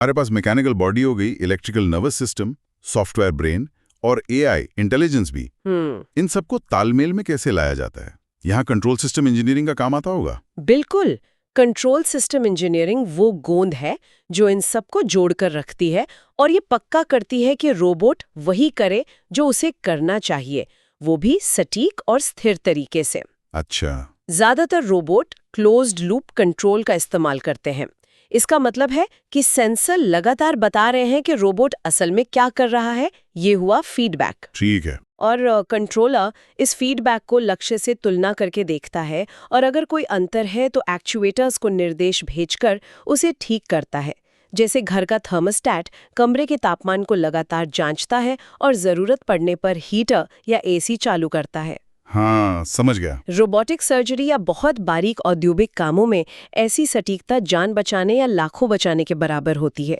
हमारे पास mechanical body हो गई, electrical nervous system, software brain और एआई इंटेलिजेंस भी। इन सबको तालमेल में कैसे लाया जाता है? यहाँ कंट्रोल सिस्टम इंजीनियरिंग का काम आता होगा। बिल्कुल। कंट्रोल सिस्टम इंजीनियरिंग वो गोंद है जो इन सबको जोड़कर रखती है और ये पक्का करती है कि रोबोट वही करे जो उसे करना चाहिए, वो भी सटीक और स्थिर तरीके से। अच्छा। ज्यादातर रोबोट क्लोज्ड लूप कंट्रोल का इस्तेमाल करते हैं। इसका मतलब है कि सेंसर लगातार बता रहे हैं कि रोबोट असल में क्या कर रहा है। ये हुआ फीडबैक। ठीक है। और कंट्रोलर इस फीडबैक को लक्ष्य से तुलना करके देखता है और अगर कोई अंतर है तो एक्चुएटर्स को निर्देश भेजकर उसे ठीक करता है। जैसे घर का थर्मोस्टैट कमरे के तापमान को लगातार जांचता है और जरूरत पड़ने पर हीटर या एसी चालू करता है। हाँ, समझ गया। रोबोटिक सर्जरी या बहुत बारीक औद्योगिक कामों में ऐसी सटीकता जान बचाने या लाखों बचाने के बराबर होती है।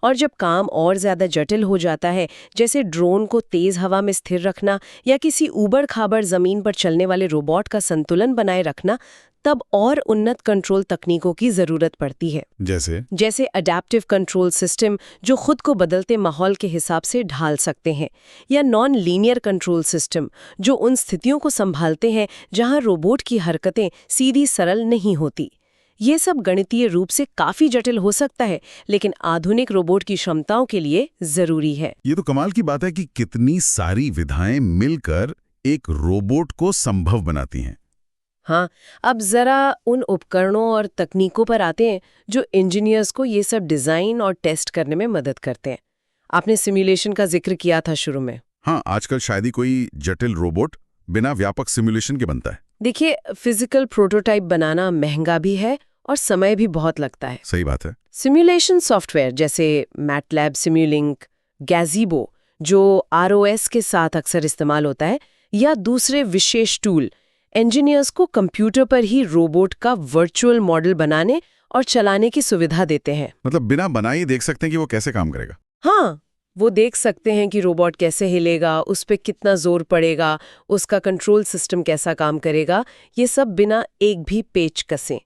और जब काम और ज्यादा जटिल हो जाता है, जैसे ड्रोन को तेज हवा में स्थिर रखना या किसी ऊबड़ खाबड़ जमीन पर चलने वाले रोबोट का संतुलन बनाए रखना, तब और उन्नत कंट्रोल तकनीकों की जरूरत पड़ती है। जैसे अडैप्टिव कंट्रोल सिस्टम जो खुद को बदलते माहौल के हिसाब से ढाल सकते हैं, या नॉन लीनियर कंट्रोल सिस्टम जो उन स्थितियों को संभालते हैं जहां रोबोट की हरकतें सीधी सरल नहीं होती। ये सब गणितीय रूप से काफी जटिल हो सकता है, लेकिन आधुनिक रोबोट की क्षमताओं के लिए जरूरी है। ये तो कमाल की बात है कि कितनी सारी विधाएं मिलकर एक रोबोट को संभव बनाती हैं। हाँ, अब जरा उन उपकरणों और तकनीकों पर आते हैं जो इंजीनियर्स को ये सब डिजाइन और टेस्ट करने में मदद करते हैं। आपने सिमुलेशन का जिक्र किया था शुरू में। हाँ, आजकल शायद ही कोई जटिल रोबोट बिना व्यापक सिमुलेशन के बनता है। देखिए, फिजिकल प्रोटोटाइप बनाना महंगा भी है और समय भी बहुत लगता है। सही बात है। सिमुलेशन सॉफ्टवेयर जैसे मैटलैब, सिम्युलिंक, गैजीबो जो ROS के साथ अक्सर इस्तेमाल होता है, या दूसरे विशेष टूल इंजीनियर्स को कंप्यूटर पर ही रोबोट का वर्चुअल मॉडल बनाने और चलाने की सुविधा देते हैं। मतलब बिना बनाए ही देख सकते हैं कि वो कैसे काम करेगा। हाँ, वो देख सकते हैं कि रोबोट कैसे हिलेगा, उस पे कितना जोर पड़ेगा, उसका कंट्रोल सिस्टम कैसा काम करेगा, ये सब बिना एक भी पेच कसे।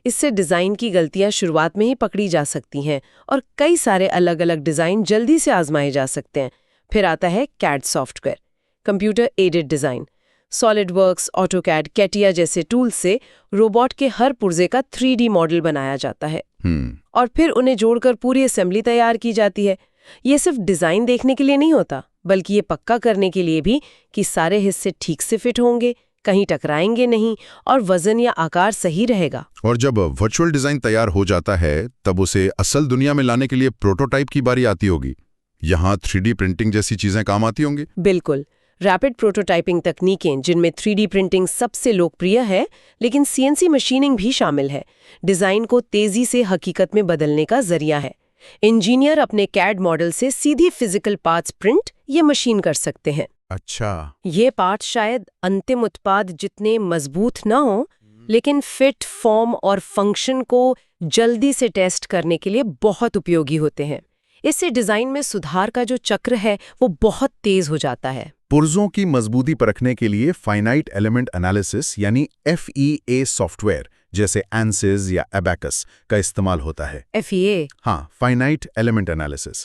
इससे डिज़ाइन की गलतियां शुरुआत में ही पकड़ी जा सकती हैं और कई सारे अलग अलग डिज़ाइन जल्दी से आजमाए जा सकते हैं। फिर आता है CAD software, computer aided design. SolidWorks, AutoCAD, CATIA जैसे टूल से रोबोट के हर पुर्जे का 3D मॉडल बनाया जाता है और फिर उन्हें जोड़कर पूरी असेंबली तैयार की जाती है। ये सिर्फ डिज़ाइन देखने के लिए नहीं होता, बल्कि ये पक्का करने के लिए भी कि सारे हिस्से ठीक से फिट होंगे, कहीं टकराएंगे नहीं और वजन या आकार सही रहेगा। और जब वर्चुअल डिजाइन तैयार हो जाता है, तब उसे असल दुनिया में लाने के लिए प्रोटोटाइप की बारी आती होगी। यहाँ 3D प्रिंटिंग जैसी चीजें काम आती होंगी। बिल्कुल। रैपिड प्रोटोटाइपिंग तकनीकें, जिनमें 3D प्रिंटिंग सबसे लोकप्रिय है, लेकिन CNC मशीनिंग भी शामिल है, डिजाइन को तेजी से हकीकत में बदलने का जरिया है। इंजीनियर अपने CAD मॉडल से सीधी फिजिकल पार्ट्स प्रिंट या मशीन कर सकते हैं। अच्छा। ये पार्ट शायद अंतिम उत्पाद जितने मजबूत ना हो, लेकिन फिट, फॉर्म और फंक्शन को जल्दी से टेस्ट करने के लिए बहुत उपयोगी होते हैं। इससे डिजाइन में सुधार का जो चक्र है वो बहुत तेज हो जाता है। पुर्जों की मजबूती परखने के लिए फाइनाइट एलिमेंट एनालिसिस यानी FEA सॉफ्टवेयर जैसे ANSYS या अबैकस का इस्तेमाल होता है। FEA? हाँ, फाइनाइट एलिमेंट एनालिसिस।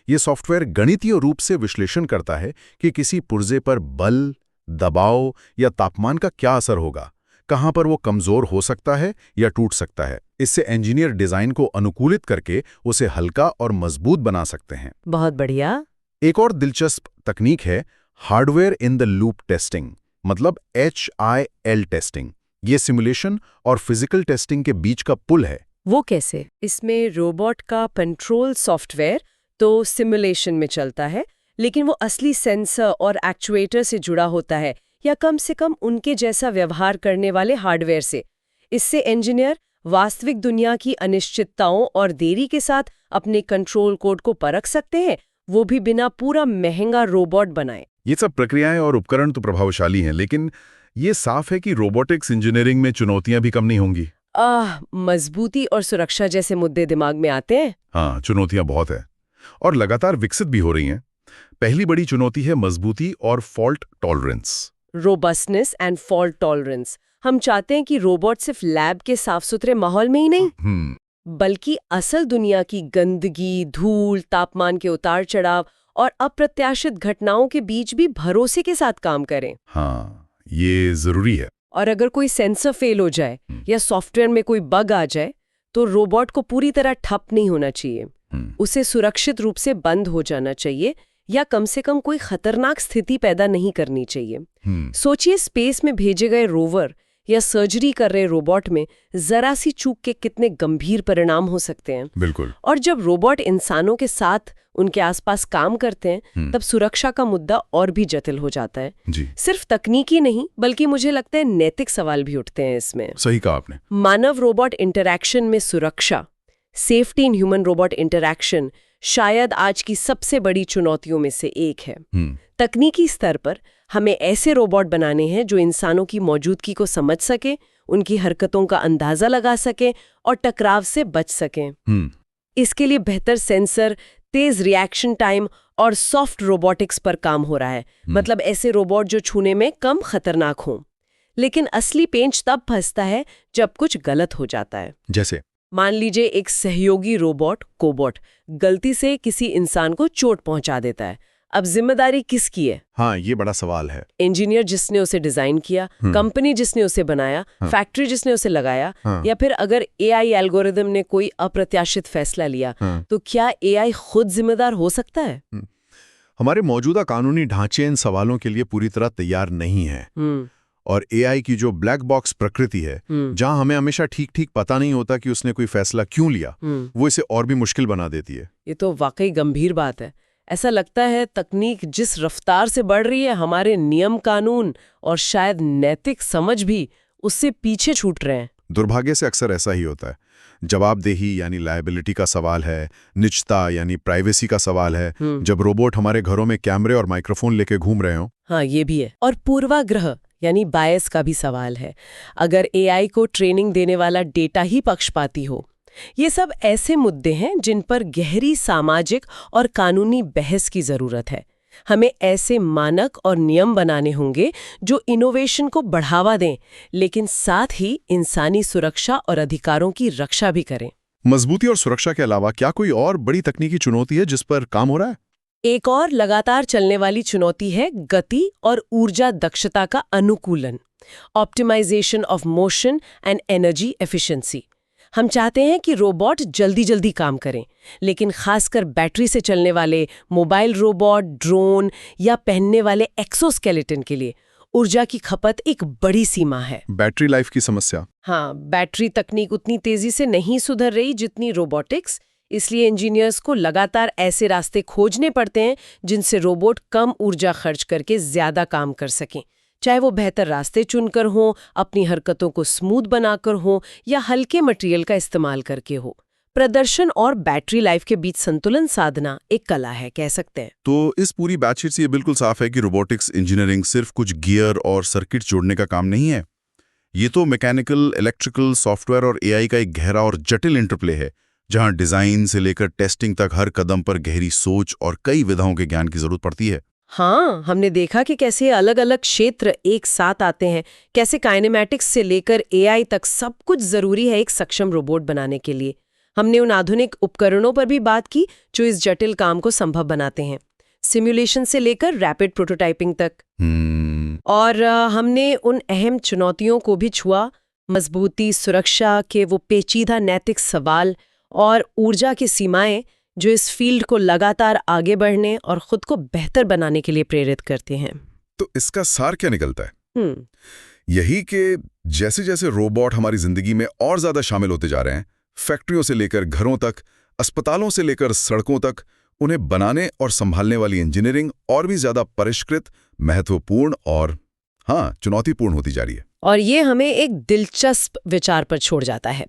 ये सॉफ्टवेयर गणितीय रूप से विश्लेषण करता है कि किसी पुर्जे पर बल, दबाव या तापमान का क्या असर होगा, कहाँ पर वो कमजोर हो सकता है या टूट सकता है। इससे इंजीनियर डिजाइन को अनुकूलित करके उसे हल्का और मजबूत बना सकते हैं। बहुत बढ़िया। एक और दिलचस्प तकनीक है hardware in the loop testing, मतलब HIL टेस्टिंग। ये सिमुलेशन और फिजिकल टेस्टिंग के बीच का पुल है। वो कैसे? इसमें रोबोट का कंट्रोल सॉफ्टवेयर तो सिमुलेशन में चलता है, लेकिन वो असली सेंसर और एक्चुएटर से जुड़ा होता है, या कम से कम उनके जैसा व्यवहार करने वाले हार्डवेयर से। इससे इंजीनियर वास्तविक दुनिया की अनिश्चितताओं और देरी के साथ अपने कंट्रोल कोड को परख सकते हैं, वो भी बिना पूरा महंगा रोबोट बनाए। ये सब प्रक्रियाएं और उपकरण तो प्रभावशाली हैं, लेकिन ये साफ है कि रोबोटिक्स इंजीनियरिंग में चुनौतियां भी कम नहीं होंगी। मजबूती और सुरक्षा जैसे मुद्दे दिमाग में आते हैं। हाँ, चुनौतियां बहुत है और लगातार विकसित भी हो रही हैं। पहली बड़ी चुनौती है मजबूती और fault tolerance. Robustness and fault tolerance. हम चाहते हैं कि रोबोट सिर्फ लैब के साफ सुथरे माहौल में ही नहीं, बल्कि असल दुनिया की गंदगी, धूल, तापमान के उतार चढ़ाव और अप्रत्याशित घटनाओं के बीच भी भरोसे के साथ काम करें। हाँ, ये जरूरी है। और अगर कोई सेंसर फेल हो जाए या सॉफ्टवेयर में कोई बग आ जाए तो रोबोट को पूरी तरह ठप नहीं होना चाहिए। उसे सुरक्षित रूप से बंद हो जाना चाहिए या कम से कम कोई खतरनाक स्थिति पैदा नहीं करनी चाहिए। सोचिए, स्पेस में भेजे गए रोवर या सर्जरी कर रहे रोबोट में जरा सी चूक के कितने गंभीर परिणाम हो सकते हैं। बिल्कुल। और जब रोबोट इंसानों के साथ उनके आसपास काम करते हैं तब सुरक्षा का मुद्दा और भी जटिल हो जाता है। जी। सिर्फ तकनीकी नहीं बल्कि मुझे लगता है नैतिक सवाल भी उठते हैं इसमें। सही कहा आपने। मानव रोबोट इंटरैक्शन में सुरक्षा, safety in human robot interaction शायद आज की सबसे बड़ी चुनौतियों में से एक है। तकनीकी स्तर पर हमें ऐसे रोबोट बनाने हैं जो इंसानों की मौजूदगी को समझ सके, उनकी हरकतों का अंदाजा लगा सके और टकराव से बच सकें। इसके लिए बेहतर सेंसर, तेज रिएक्शन टाइम और सॉफ्ट रोबोटिक्स पर काम हो रहा है। मतलब ऐसे रोबोट जो छूने में कम खतरनाक हों। लेकिन असली पेंच तब फंसता है जब कुछ गलत हो जाता है। जैसे मान लीजिए एक सहयोगी रोबोट कोबोट गलती से किसी इंसान को चोट पहुंचा देता है। अब जिम्मेदारी किसकी है? हाँ, ये बड़ा सवाल है। इंजीनियर जिसने उसे डिजाइन किया, कंपनी जिसने उसे बनाया, फैक्ट्री जिसने उसे लगाया, या फिर अगर एआई एल्गोरिदम ने कोई अप्रत्याशित फैसला लिया, तो क्या एआई खुद जिम्मेदार हो सकता है? हमारे मौजूदा कानूनी ढांचे इन सवालों के लिए पूरी तरह तैयार नहीं है। और एआई की जो ब्लैक बॉक्स प्रकृति है, जहां हमें हमेशा ठीक पता नहीं होता कि उसने कोई फैसला क्यों लिया, वो इसे और भी मुश्किल बना देती है। ये तो वाकई गंभीर बात है। ऐसा लगता है तकनीक जिस रफ्तार से बढ़ रही है, हमारे नियम कानून और शायद नैतिक समझ भी उससे पीछे छूट रहे हैं। दुर्भाग्य से अक्सर ऐसा ही होता है। जवाबदेही यानी लायबिलिटी का सवाल है, निजता यानी प्राइवेसी का सवाल है। जब रोबोट हमारे घरों में कैमरे और माइक्रोफोन लेके घूम रहे हो। हाँ, ये भी है। और पूर्वाग्रह यानी बायस का भी सवाल है। अगर एआई को ट्रेनिंग देने वाला डेटा ही पक्षपाती हो, ये सब ऐसे मुद्दे हैं जिन पर गहरी सामाजिक और कानूनी बहस की जरूरत है। हमें ऐसे मानक और नियम बनाने होंगे जो इनोवेशन को बढ़ावा दें, लेकिन साथ ही इंसानी सुरक्षा और अधिकारों की रक्षा भी करें। मजबूती और सुरक्षा के अलावा क्या कोई और बड़ी तकनीकी चुनौती है जिस पर काम हो रहा है? एक और लगातार चलने वाली चुनौती है गति और ऊर्जा दक्षता का अनुकूलन, optimisation of motion and energy efficiency. हम चाहते हैं कि रोबोट जल्दी काम करें, लेकिन खासकर बैटरी से चलने वाले मोबाइल रोबोट, ड्रोन या पहनने वाले एक्सोस्केलेटन के लिए ऊर्जा की खपत एक बड़ी सीमा है। बैटरी लाइफ की समस्या। हाँ, बैटरी तकनीक उतनी तेजी से नहीं सुधर रही जितनी रोबोटिक्स। इसलिए इंजीनियर्स को लगातार ऐसे रास्ते खोजने पड़ते हैं जिनसे रोबोट कम ऊर्जा खर्च करके ज्यादा काम कर सकें, चाहे वो बेहतर रास्ते चुनकर हो, अपनी हरकतों को स्मूथ बनाकर हो या हल्के मटेरियल का इस्तेमाल करके हो। प्रदर्शन और बैटरी लाइफ के बीच संतुलन साधना एक कला है, कह सकते हैं। तो इस पूरी बातचीत से ये बिल्कुल साफ है कि रोबोटिक्स इंजीनियरिंग सिर्फ कुछ गियर और सर्किट जोड़ने का काम नहीं है। ये तो मैकेनिकल, इलेक्ट्रिकल, सॉफ्टवेयर और एआई का एक गहरा और जटिल इंटरप्ले है, जहां डिजाइन से लेकर टेस्टिंग तक हर कदम पर गहरी सोच और कई विधाओं के ज्ञान की जरूरत पड़ती है। हाँ, हमने देखा कि कैसे अलग-अलग क्षेत्र एक साथ आते हैं, कैसे काइनेमैटिक्स से लेकर एआई तक सब कुछ जरूरी है एक सक्षम रोबोट बनाने के लिए। हमने उन आधुनिक उपकरणों पर भी बात की जो इस जटिल काम को संभव बनाते हैं, सिमुलेशन से लेकर रैपिड प्रोटोटाइपिंग तक। और हमने उन अहम चुनौतियों को भी छुआ, मजबूती, सुरक्षा के वो पेचीदा नैतिक सवाल और ऊर्जा की सीमाएं जो इस फील्ड को लगातार आगे बढ़ने और खुद को बेहतर बनाने के लिए प्रेरित करते हैं। तो इसका सार क्या निकलता है? यही कि जैसे जैसे रोबोट हमारी जिंदगी में और ज्यादा शामिल होते जा रहे हैं, फैक्ट्रियों से लेकर घरों तक, अस्पतालों से लेकर सड़कों तक, उन्हें बनाने और संभालने वाली इंजीनियरिंग और भी ज्यादा परिष्कृत, महत्वपूर्ण और चुनौतीपूर्ण होती जा रही है। और ये हमें एक दिलचस्प विचार पर छोड़ जाता है।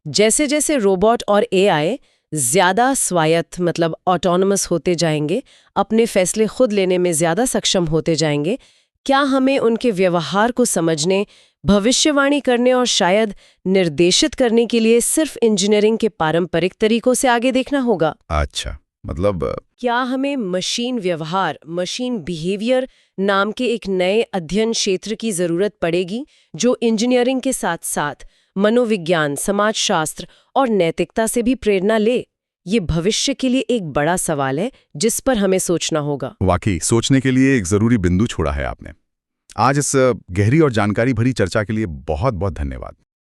जैसे जैसे रोबोट और एआई ज्यादा स्वायत्त मतलब ऑटोनमस होते जाएंगे, अपने फैसले खुद लेने में ज्यादा सक्षम होते जाएंगे, क्या हमें उनके व्यवहार को समझने, भविष्यवाणी करने और शायद निर्देशित करने के लिए सिर्फ इंजीनियरिंग के पारंपरिक तरीकों से आगे देखना होगा? अच्छा, मतलब क्या हमें मशीन व्यवहार, मशीन बिहेवियर नाम के एक नए अध्ययन क्षेत्र की जरूरत पड़ेगी जो इंजीनियरिंग के साथ साथ मनोविज्ञान, समाजशास्त्र और नैतिकता से भी प्रेरणा ले, ये भविष्य के लिए एक बड़ा सवाल है जिस पर हमें सोचना होगा। वाकई सोचने के लिए एक जरूरी बिंदु छोड़ा है आपने। आज इस गहरी और जानकारी भरी चर्चा के लिए बहुत बहुत धन्यवाद।